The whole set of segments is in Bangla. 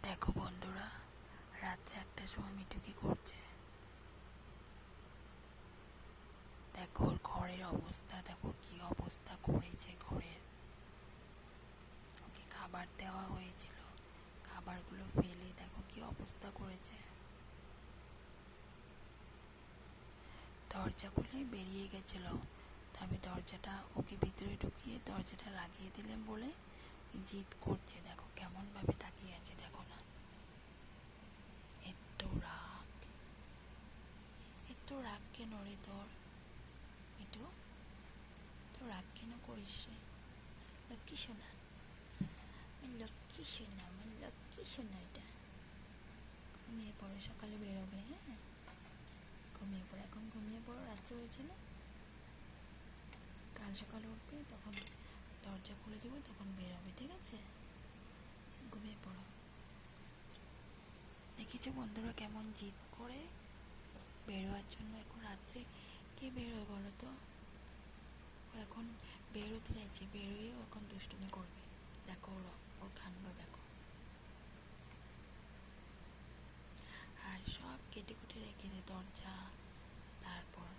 দেখো বন্ধুরা, রাত্রে 1টার সময় মিঠু কি করছে। দেখো ওর ঘরের অবস্থা, দেখো কি অবস্থা করেছে ঘরের। ওকে খাবার দেওয়া হয়েছিল, খাবারগুলো ফেলে দেখো কি অবস্থা করেছে। দরজা খুলে বেরিয়ে গেছিল, তো আমি দরজাটা ওকে ভিতরে ঢুকিয়ে দরজাটা লাগিয়ে দিলাম বলে জিদ করছে। দেখো কেমন ভাবে তাকিয়ে আছে, দেখো না। এত রাগ কেন রে তোর মিঠু? তো রাগ কেন করিস রে? লক্ষ্মী সোনা, লক্ষ্মী সোনা, আমার লক্ষ্মী সোনা। এটা ঘুমিয়ে পড়ো, সকালে বেরোবে। হ্যাঁ, ঘুমিয়ে পড়ো, এখন ঘুমিয়ে পড়ো, রাত্রে হয়েছে না। কাল সকালে উঠবে, তখন দরজা খুলে দেবো, তখন বেরোবে, ঠিক আছে? ঘুমিয়ে পড়ো। দেখেছো বন্ধুরা কেমন জিদ করে বেরোয়ার জন্য। এখন রাত্রে কে বেরোয় বলো তো? ও এখন বেরোতে চাইছে, বেরোয়েও এখন দুষ্টুমি করবে। দেখো ওর কাণ্ড দেখো। আর সব কেটে কুটে রেখে দে দরজা। তারপর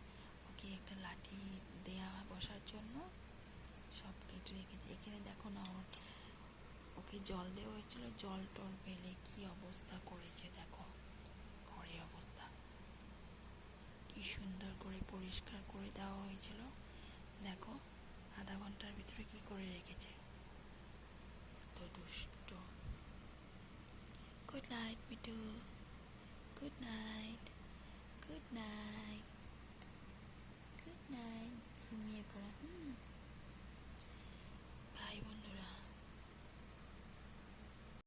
ওকে একটা লাঠি দেয়া বসার জন্য সব কেটে রেখে দে। এখানে দেখো না, ওকে জল দেওয়া হয়েছিল, জল টল ফেলে কি অবস্থা করেছে দেখো। ঘরের অবস্থা কি সুন্দর করে পরিষ্কার করে দেওয়া হয়েছিল, দেখো আধা ঘন্টার ভিতরে কি করে রেখেছে। তো দুষ্ট। Good night Mithu, good night, good night, good night. ঘুমিয়ে পড়া।